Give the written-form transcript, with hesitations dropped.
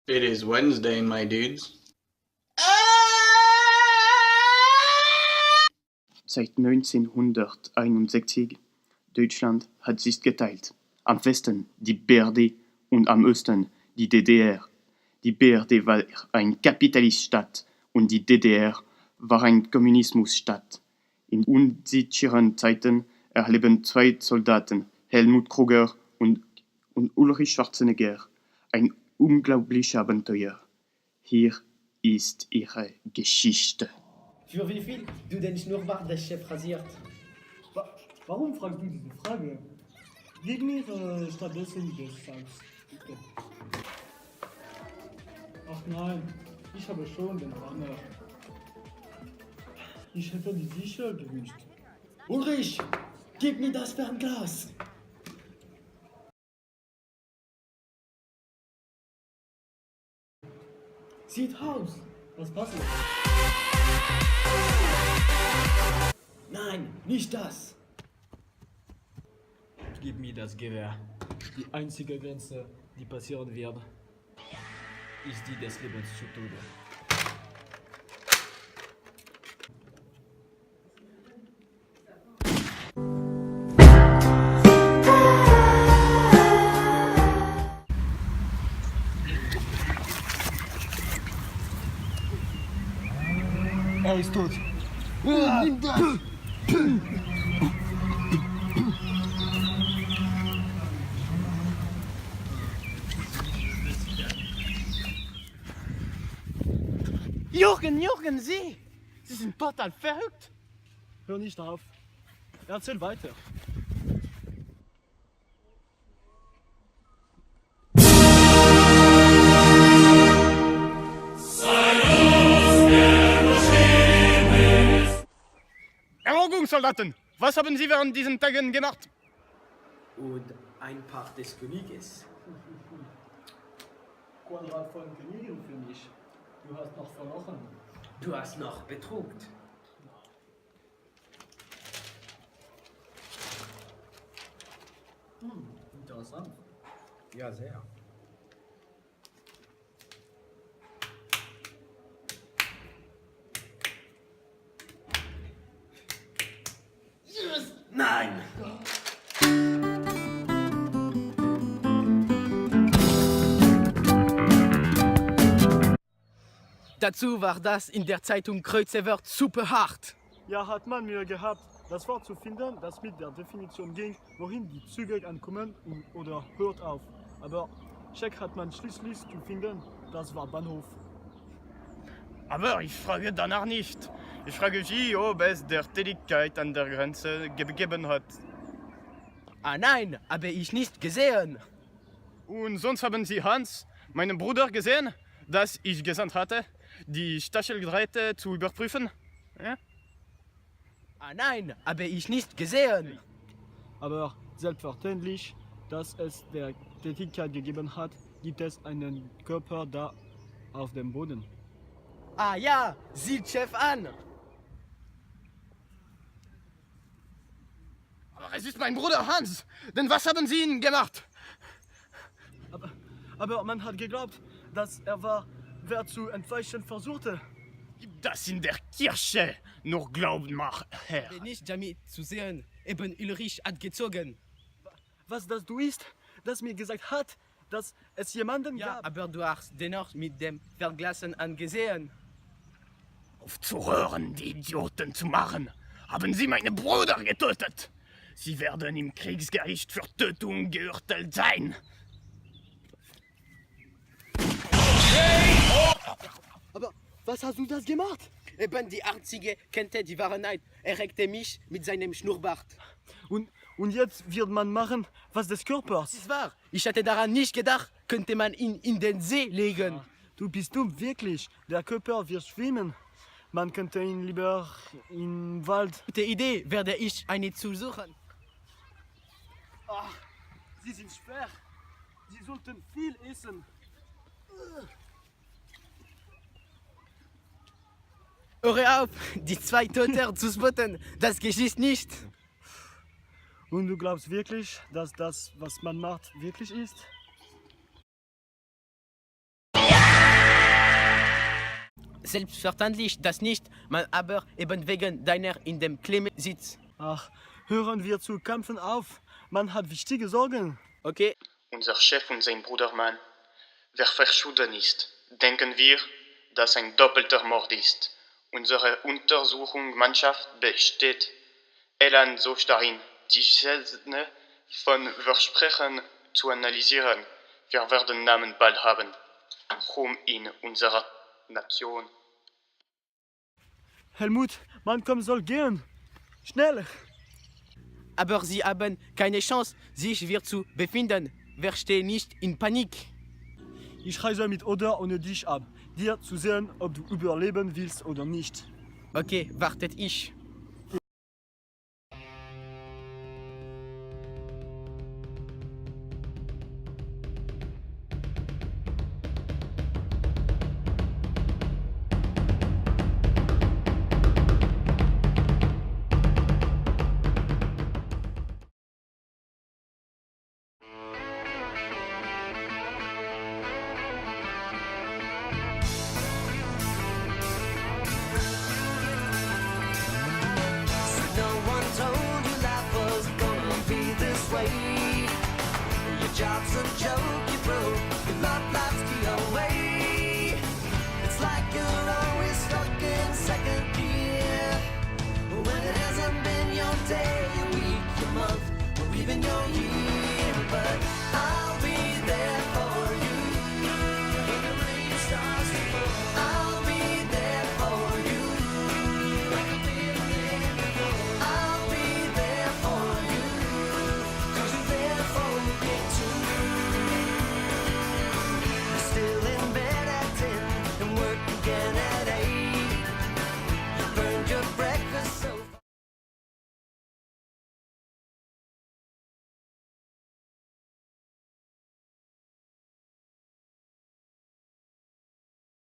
It is Wednesday, my dudes. Seit 1961 Deutschland hat sich geteilt. Am Westen die BRD und am Osten die DDR. Die BRD war ein Kapitaliststaat und die DDR war ein Kommunismusstaat. In unsicheren Zeiten erleben zwei Soldaten, Helmut Kruger und Ulrich Schwarzenegger, ein unglaubliches Abenteuer. Hier ist ihre Geschichte. Für wie viel du den Schnurrbart des Chefs rasiert? Warum fragst du diese Frage? Gib mir stattdessen des Salz. Bitte. Ach nein, ich habe schon den Banner. Ich hätte die sicher gewünscht. Ulrich, gib mir das Fernglas! Sieht aus. Was passiert? Nein, nicht das! Gib mir das Gewehr. Die einzige Grenze, die passieren wird, ist die des Lebens zu Tode. Er ist tot. Nimm das! Jürgen, sieh! Sie sind total verrückt! Hör nicht auf. Erzähl weiter. Erholung, Soldaten! Was haben Sie während diesen Tagen gemacht? Und ein Paar des Königes. Quadrat von Königin für mich. Du hast noch verloren. Du hast noch betrugt. Interessant. Ja, sehr. Nein! Dazu war das in der Zeitung Kreuzewort super hart. Ja, hat man mir gehabt, das Wort zu finden, das mit der Definition ging, wohin die Züge ankommen oder hört auf. Aber Check hat man schließlich zu finden, das war Bahnhof. Aber ich frage danach nicht. Ich frage Sie, ob es der Tätigkeit an der Grenze gegeben hat. Ah nein, habe ich nicht gesehen. Und sonst haben Sie Hans, meinen Bruder, gesehen, dass ich gesandt hatte, die Stachelgeräte zu überprüfen? Ja? Ah nein, habe ich nicht gesehen. Aber selbstverständlich, dass es der Tätigkeit gegeben hat, gibt es einen Körper da auf dem Boden. Ah ja, sieht Chef an. Aber es ist mein Bruder Hans. Denn was haben Sie ihn gemacht? Aber man hat geglaubt, dass er war, wer zu entweichen versuchte. Das in der Kirche. Nur glauben mach, Herr. Nicht damit zu sehen, eben Ulrich hat gezogen. Was das du ist, das mir gesagt hat, dass es jemanden Ja, gab. aber du hast dennoch mit dem Verglassen angesehen. Aufzuhören, die Idioten zu machen, haben Sie meinen Bruder getötet. Sie werden im Kriegsgericht für Tötung geurteilt sein. Aber was hast du das gemacht? Eben die Arzige kannte die Wahrheit. Er reckte mich mit seinem Schnurrbart. Und jetzt wird man machen, was des Körpers. Das ist wahr. Ich hatte daran nicht gedacht, könnte man ihn in den See legen. Du bist dumm, wirklich. Der Körper wird schwimmen. Man könnte ihn lieber im Wald. Gute Idee, werde ich eine zu suchen. Ach, sie sind schwer. Sie sollten viel essen. Höre auf, die zwei Toten zu spotten. Das geschieht nicht. Und du glaubst wirklich, dass das, was man macht, wirklich ist? Selbstverständlich das nicht, man aber eben wegen deiner in dem Klima sitzt. Ach, hören wir zu kämpfen auf. Man hat wichtige Sorgen. Okay, Unser Chef und sein Bruder Mann. Wer verschwunden ist, denken wir, dass ein doppelter Mord ist. Unsere Untersuchungsmannschaft besteht elan so darin, die Szene von Versprechen zu analysieren. Wir werden Namen bald haben. Ruhm in unserer Nation. Helmut, Mankom soll gehen. Schnell! aber sie haben keine Chance, sich wieder zu befinden. Versteh nicht in Panik. Ich reise mit oder ohne dich ab, dir zu sehen, ob du überleben willst oder nicht. Okay, wartet ich.